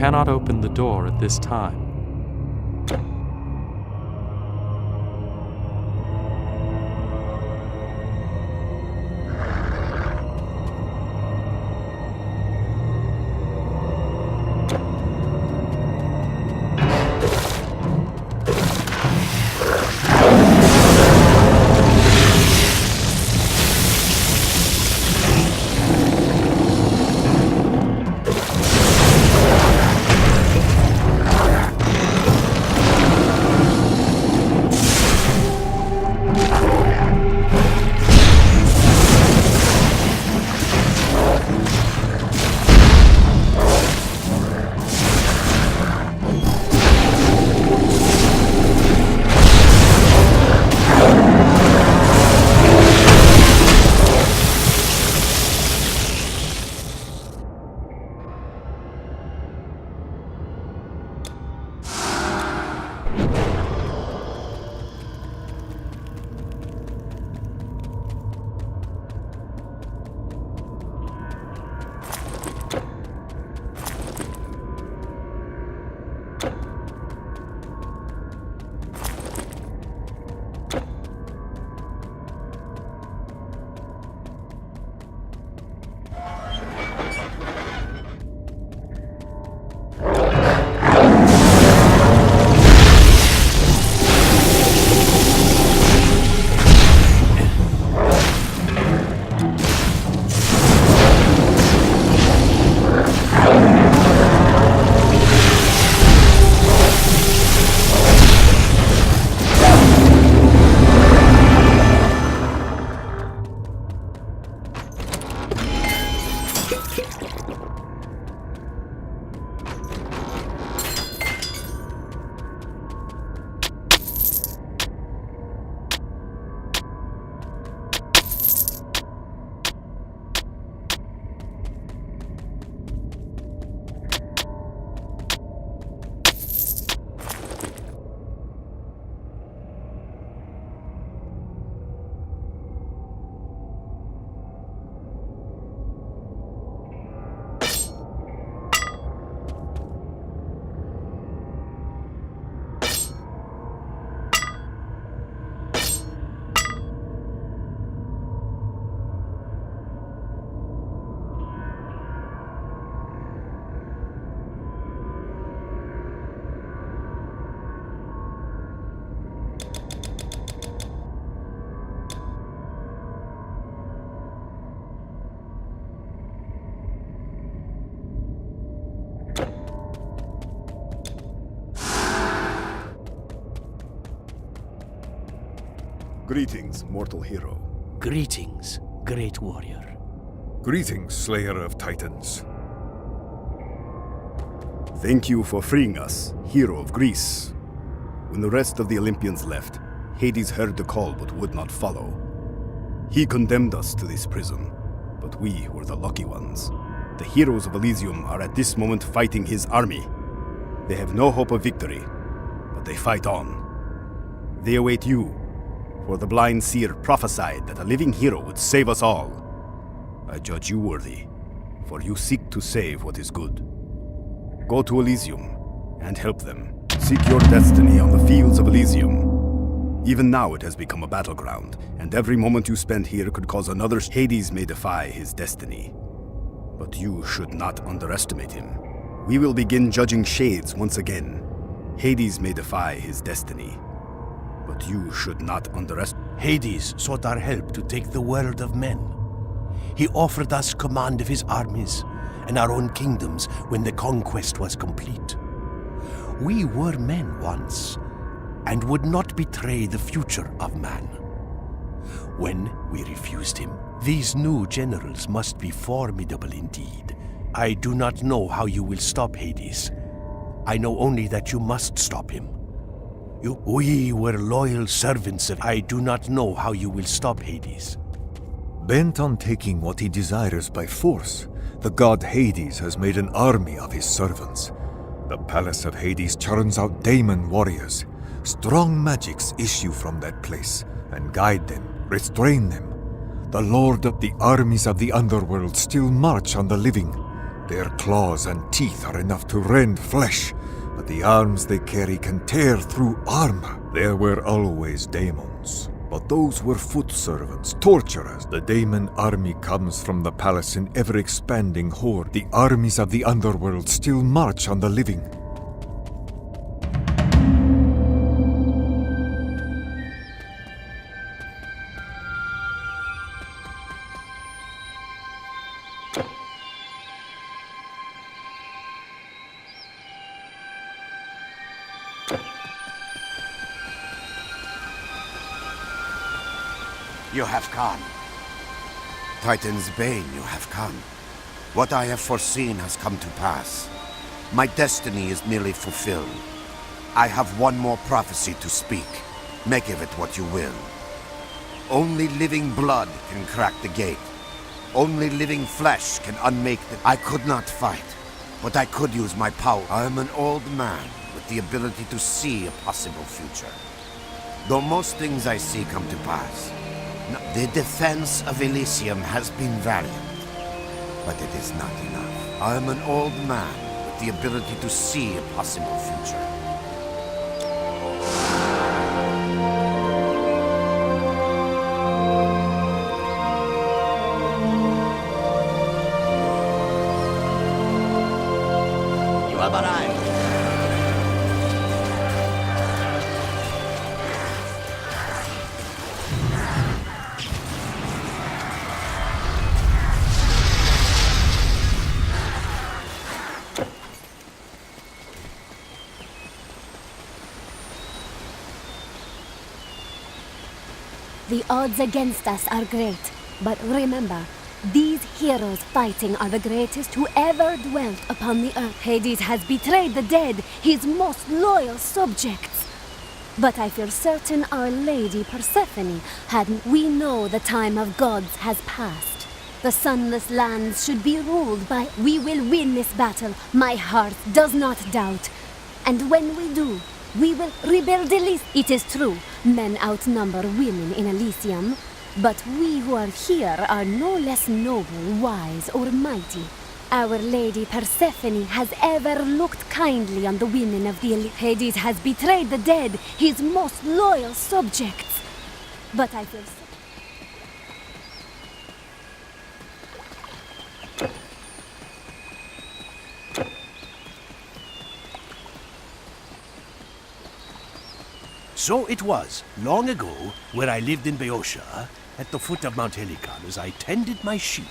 Cannot open the door at this time. Greetings, mortal hero. Greetings, great warrior. Greetings, slayer of titans. Thank you for freeing us, hero of Greece. When the rest of the Olympians left, Hades heard the call but would not follow. He condemned us to this prison, but we were the lucky ones. The heroes of Elysium are at this moment fighting his army. They have no hope of victory, but they fight on. They await you, for the blind seer prophesied that a living hero would save us all. I judge you worthy. for you seek to save what is good. Go to Elysium and help them. Seek your destiny on the fields of Elysium. Even now it has become a battleground, and every moment you spend here could cause another. Hades may defy his destiny, but you should not underestimate him. We will begin judging shades once again. Hades may defy his destiny, but you should not underestimate. Hades sought our help to take the world of men. He offered us command of his armies and our own kingdoms when the conquest was complete. We were men once, and would not betray the future of man. When we refused him, these new generals must be formidable indeed. I do not know how you will stop Hades. I know only that you must stop him. We were loyal servants of... I do not know how you will stop Hades. Bent on taking what he desires by force, the god Hades has made an army of his servants. The palace of Hades churns out demon warriors. Strong magics issue from that place and guide them, restrain them. The lord of the armies of the underworld still march on the living. Their claws and teeth are enough to rend flesh, but the arms they carry can tear through armor. There were always demons, but those were foot servants, torturers. The demon army comes from the palace in ever-expanding horde. The armies of the underworld still march on the living. You have come. Titan's bane, you have come. What I have foreseen has come to pass. My destiny is nearly fulfilled. I have one more prophecy to speak. Make of it what you will. Only living blood can crack the gate. Only living flesh can unmake the... I could not fight, but I could use my power. I am an old man with the ability to see a possible future. Though most things I see come to pass, the defense of Elysium has been valiant, but it is not enough. I am an old man with the ability to see a possible future. You have arrived. The odds against us are great, but remember, these heroes fighting are the greatest who ever dwelt upon the earth. Hades has betrayed the dead, his most loyal subjects. But I feel certain Our Lady Persephone hadn't. We know the time of gods has passed. The sunless lands should be ruled by... We will win this battle, my heart does not doubt. And when we do, we will rebuild Elysium. It is true, men outnumber women in Elysium, but we who are here are no less noble, wise, or mighty. Our Lady Persephone has ever looked kindly on the women of the Hades has betrayed the dead, his most loyal subjects. But I feel... So it was, long ago, where I lived in Boeotia, at the foot of Mount Helicon, as I tended my sheep,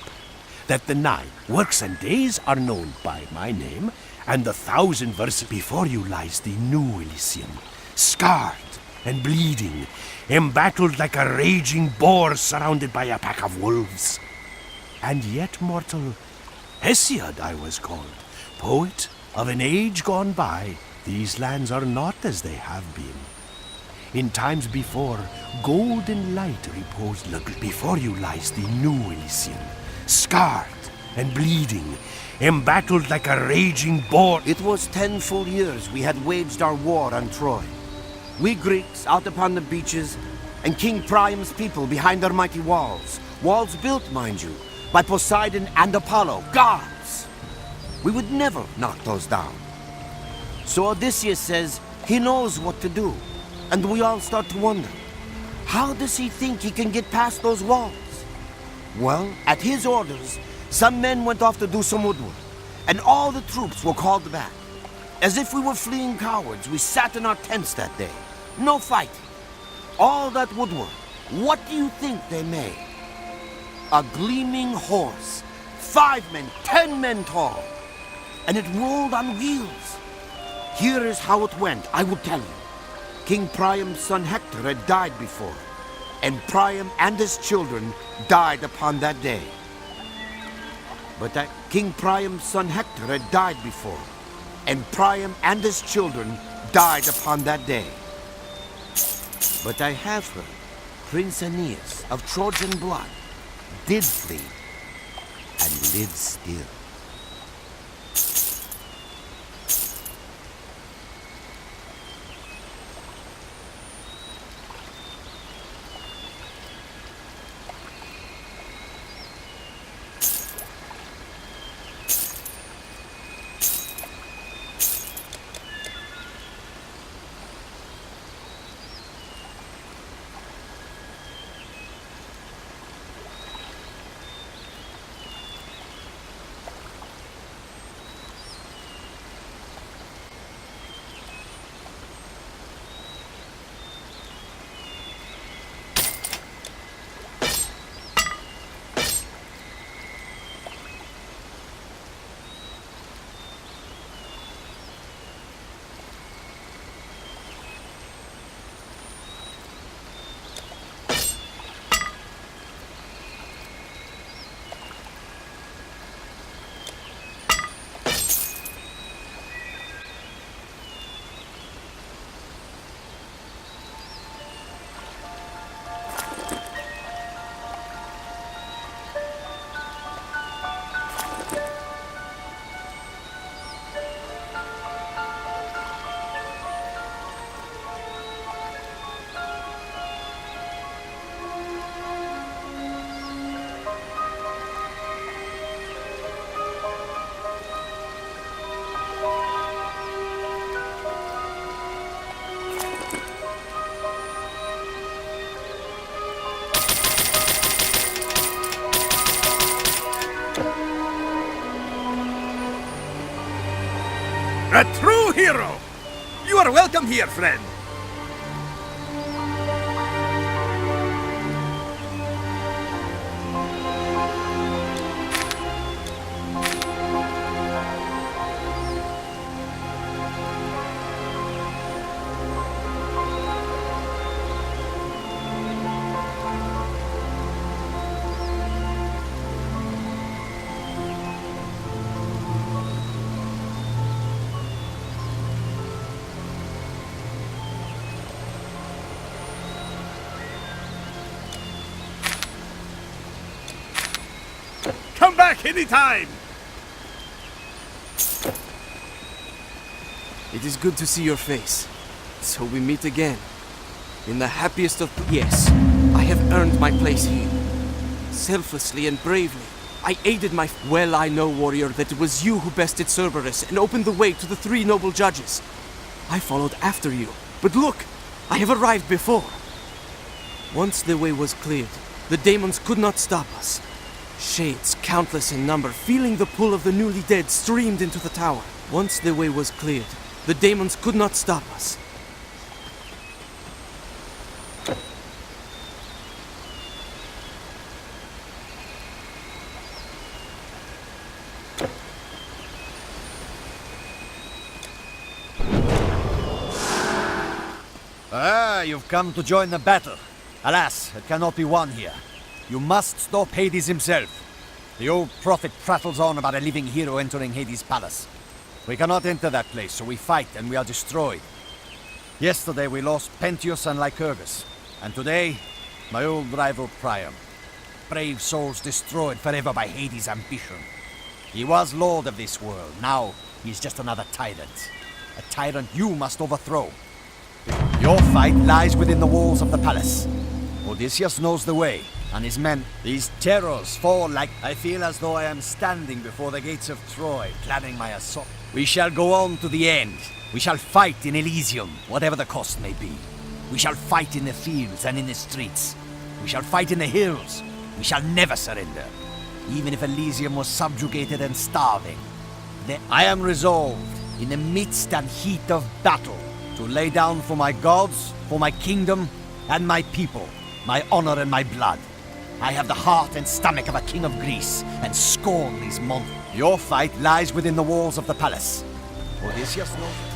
that the 9 works and days are known by my name, and the 1,000 verses before you lies the new Elysium, scarred and bleeding, embattled like a raging boar surrounded by a pack of wolves. And yet, mortal, Hesiod I was called, poet of an age gone by. These lands are not as they have been. In times before, golden light reposed. Before you lies the new Elysium, scarred and bleeding, embattled like a raging boar. It was 10 full years we had waged our war on Troy. We Greeks out upon the beaches, and King Priam's people behind our mighty walls. Walls built, mind you, by Poseidon and Apollo, gods. We would never knock those down. So Odysseus says he knows what to do, and we all start to wonder, how does he think he can get past those walls? Well, at his orders, some men went off to do some woodwork, and all the troops were called back. As if we were fleeing cowards, we sat in our tents that day. No fighting. All that woodwork, what do you think they made? A gleaming horse, 5 men, 10 men tall, and it rolled on wheels. Here is how it went, I will tell you. King Priam's son Hector had died before, and Priam and his children died upon that day. But that King Priam's son Hector had died before, and Priam and his children died upon that day. But I have heard Prince Aeneas of Trojan blood did flee and lives still. A true hero! You are welcome here, friend. Come back anytime! It is good to see your face. So we meet again. In the happiest of... Yes, I have earned my place here. Selflessly and bravely, I aided my... Well, I know, warrior, that it was you who bested Cerberus and opened the way to the 3 noble judges. I followed after you. But look, I have arrived before. Once the way was cleared, the demons could not stop us. Shades, countless in number, feeling the pull of the newly dead, streamed into the tower. Once the way was cleared, the demons could not stop us. Ah, you've come to join the battle. Alas, it cannot be won here. You must stop Hades himself. The old prophet prattles on about a living hero entering Hades' palace. We cannot enter that place, so we fight and we are destroyed. Yesterday we lost Pentheus and Lycurgus, and today, my old rival Priam. Brave souls destroyed forever by Hades' ambition. He was lord of this world, now he's just another tyrant. A tyrant you must overthrow. Your fight lies within the walls of the palace. Odysseus knows the way. and his men. These terrors fall like I feel as though I am standing before the gates of Troy, planning my assault. We shall go on to the end. We shall fight in Elysium, whatever the cost may be. We shall fight in the fields and in the streets. We shall fight in the hills. We shall never surrender, even if Elysium was subjugated and starving. Then I am resolved, in the midst and heat of battle, to lay down for my gods, for my kingdom, and my people, my honor and my blood. I have the heart and stomach of a king of Greece, and scorn these monsters. Your fight lies within the walls of the palace. Odysseus knows it.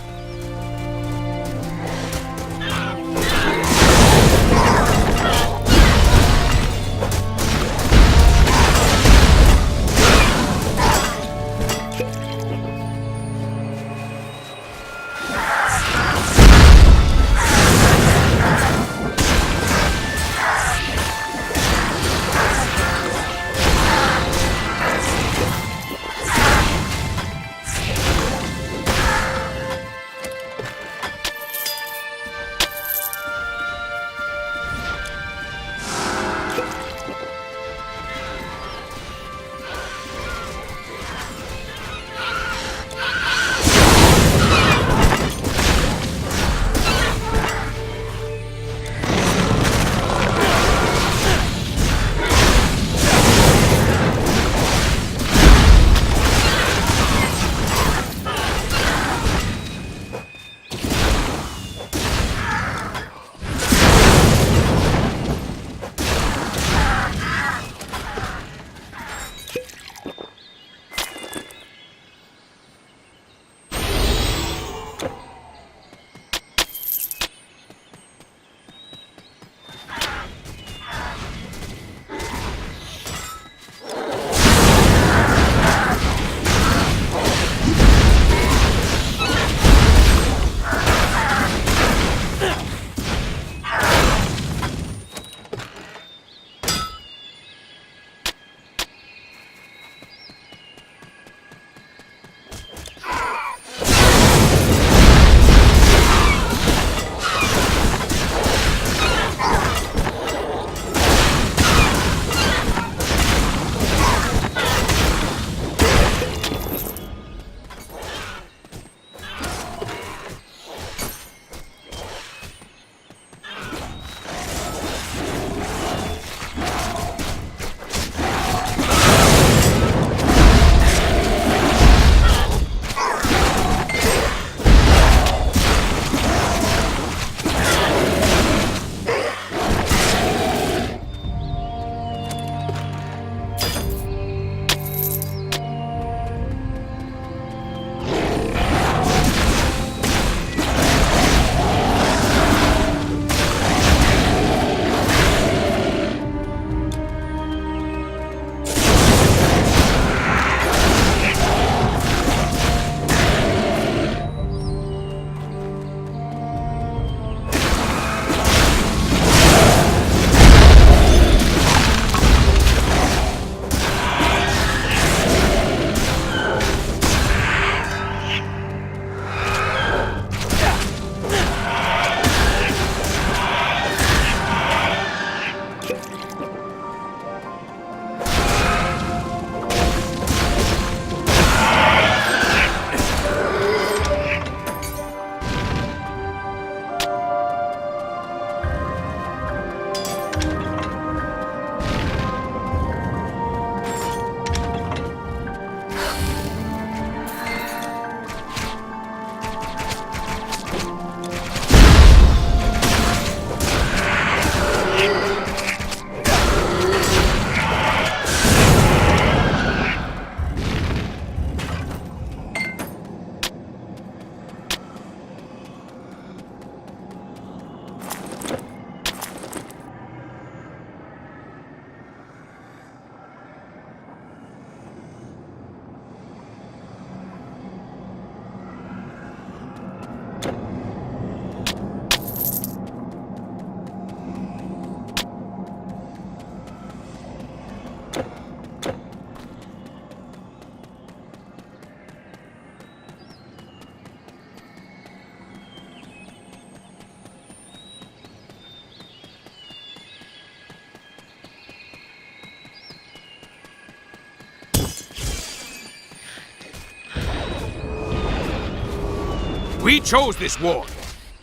We chose this war.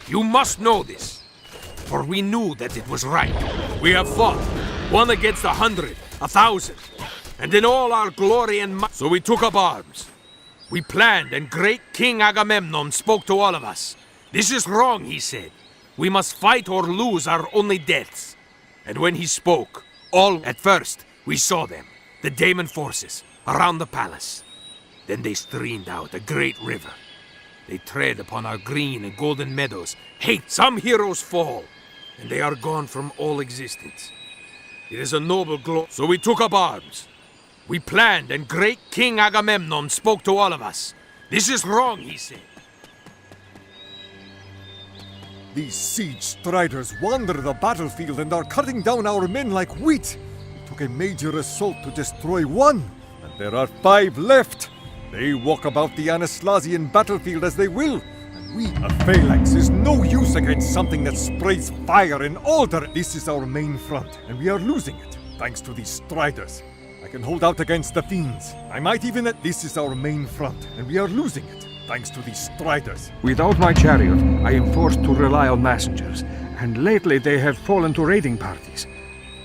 You must know this. For we knew that it was right. We have fought, one against 100, 1,000, and in all our glory and might. So we took up arms. We planned, and great King Agamemnon spoke to all of us. This is wrong, he said. We must fight or lose our only deaths. And when he spoke, at first, we saw them, the Daemon forces, around the palace. Then they streamed out a great river. They tread upon our green and golden meadows. Hate, some heroes fall, and they are gone from all existence. It is a noble glory. So we took up arms. We planned, and great King Agamemnon spoke to all of us. This is wrong, he said. These siege striders wander the battlefield and are cutting down our men like wheat. We took a major assault to destroy one, and there are 5 left. They walk about the Anaslasian battlefield as they will, and a phalanx is no use against something that sprays fire in all directions. This is our main front, and we are losing it, thanks to these striders. I can hold out against the fiends. I might even This is our main front, and we are losing it, thanks to these striders. Without my chariot, I am forced to rely on messengers, and lately they have fallen to raiding parties.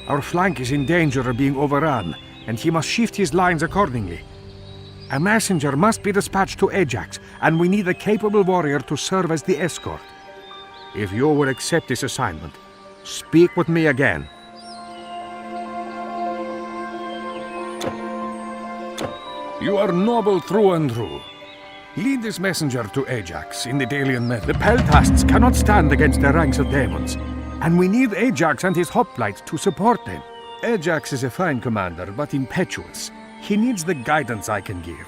Our flank is in danger of being overrun, and he must shift his lines accordingly. A messenger must be dispatched to Ajax, and we need a capable warrior to serve as the escort. If you will accept this assignment, speak with me again. You are noble through and through. Lead this messenger to Ajax in the Delian Med. The Peltasts cannot stand against the ranks of demons, and we need Ajax and his hoplites to support them. Ajax is a fine commander, but impetuous. He needs the guidance I can give.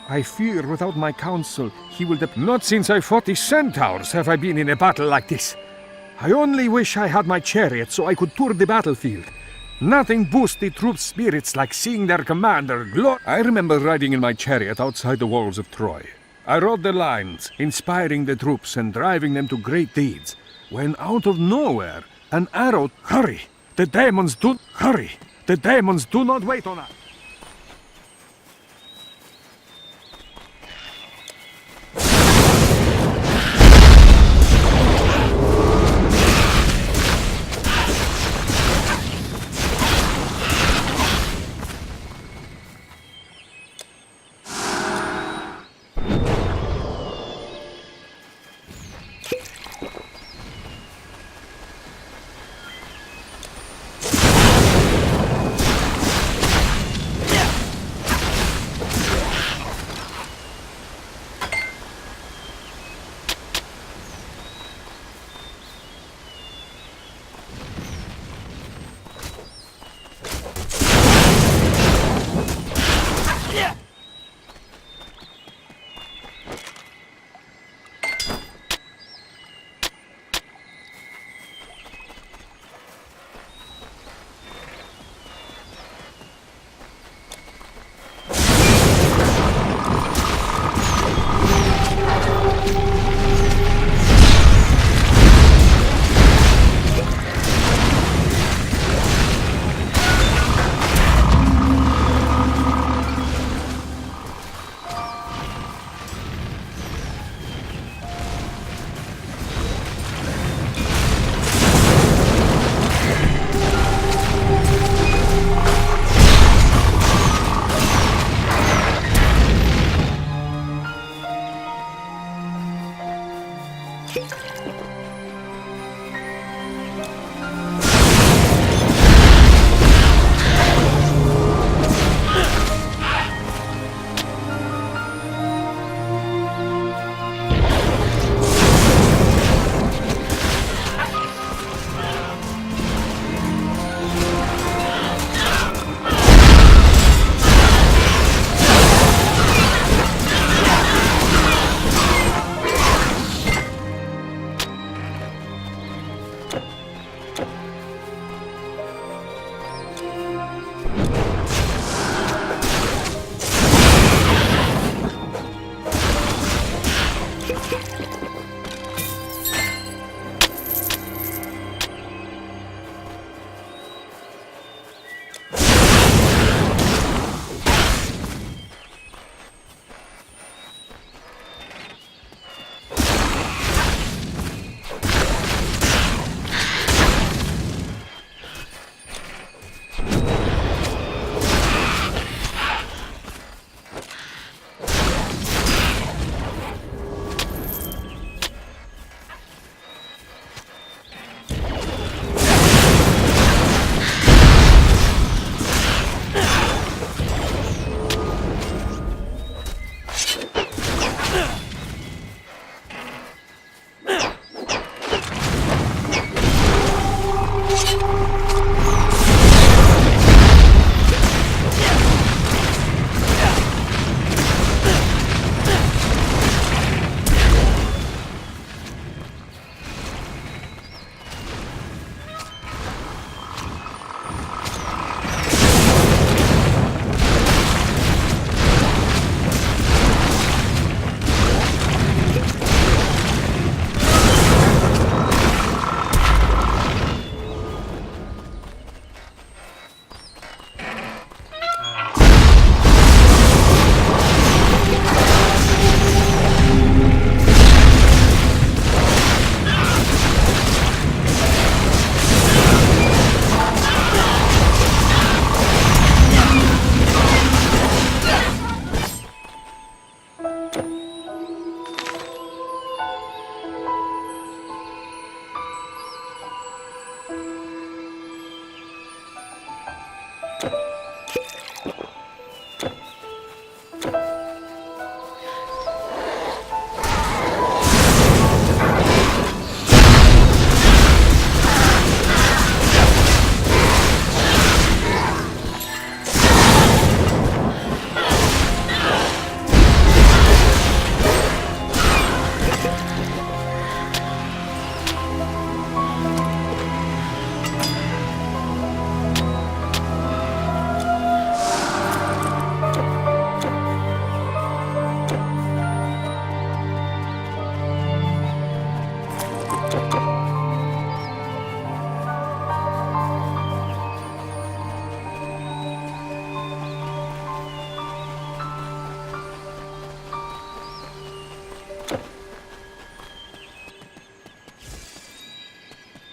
I fear without my counsel he will Not since I fought the centaurs have I been in a battle like this. I only wish I had my chariot so I could tour the battlefield. Nothing boosts the troops' spirits like seeing their commander glow. I remember riding in my chariot outside the walls of Troy. I rode the lines, inspiring the troops and driving them to great deeds, when out of nowhere, an arrow... Hurry! The demons do... Hurry! The demons do not wait on us!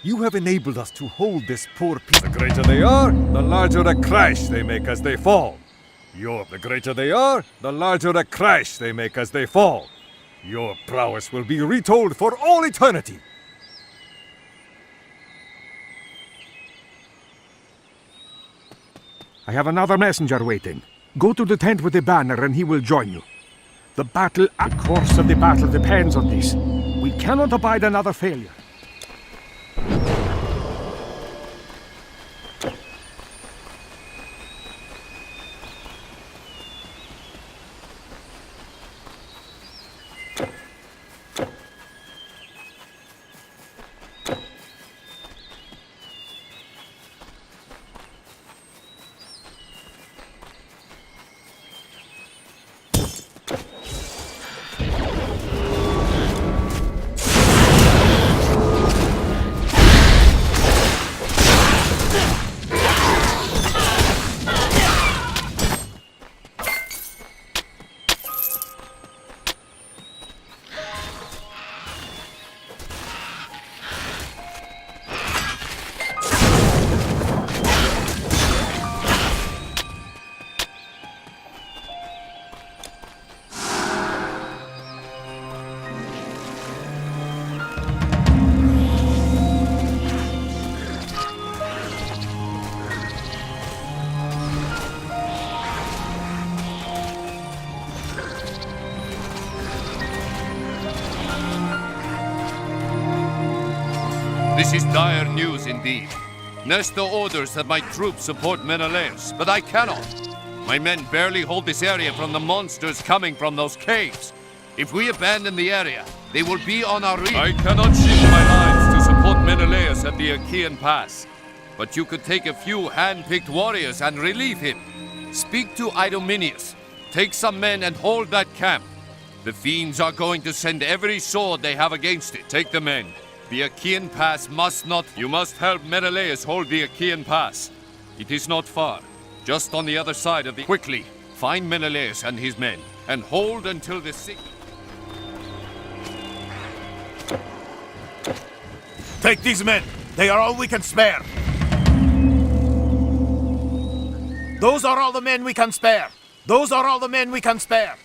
You have enabled us to hold this poor people. The greater they are, the larger a crash they make as they fall. The greater they are, the larger a crash they make as they fall. Your prowess will be retold for all eternity. I have another messenger waiting. Go to the tent with the banner and he will join you. The course of the battle depends on this. We cannot abide another failure. This is dire news indeed. Nestor orders that my troops support Menelaus, but I cannot. My men barely hold this area from the monsters coming from those caves. If we abandon the area, they will be on our rear. I cannot shift my lines to support Menelaus at the Achaean Pass. But you could take a few hand-picked warriors and relieve him. Speak to Idomeneus. Take some men and hold that camp. The fiends are going to send every sword they have against it. Take the men. The Achaean Pass must not... You must help Menelaus hold the Achaean Pass. It is not far. Just on the other side of the... Quickly, find Menelaus and his men, and hold until the Take these men! They are all we can spare! Those are all the men we can spare! Those are all the men we can spare!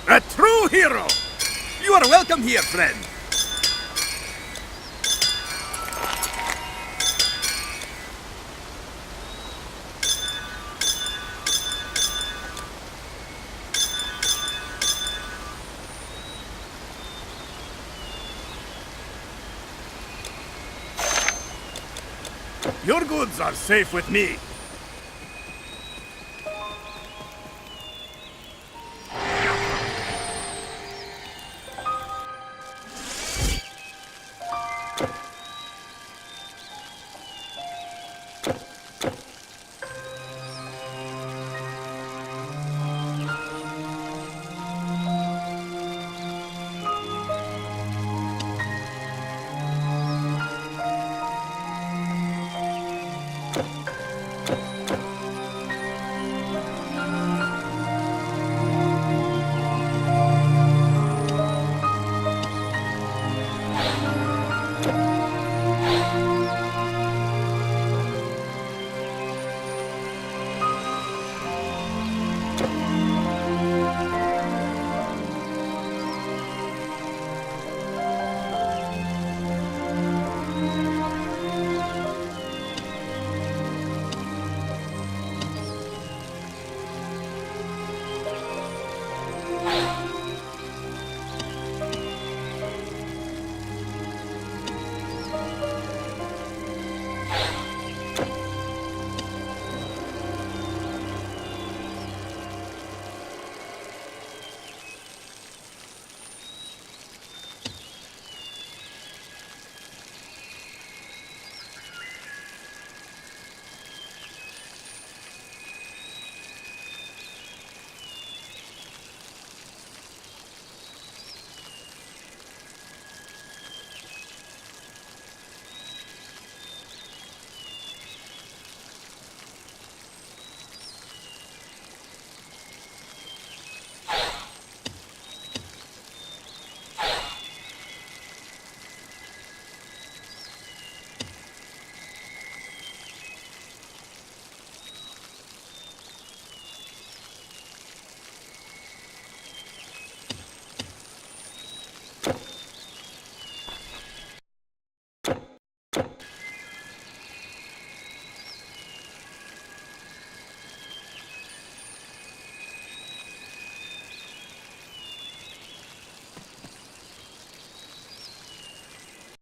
A true hero! You are welcome here, friend. Your goods are safe with me.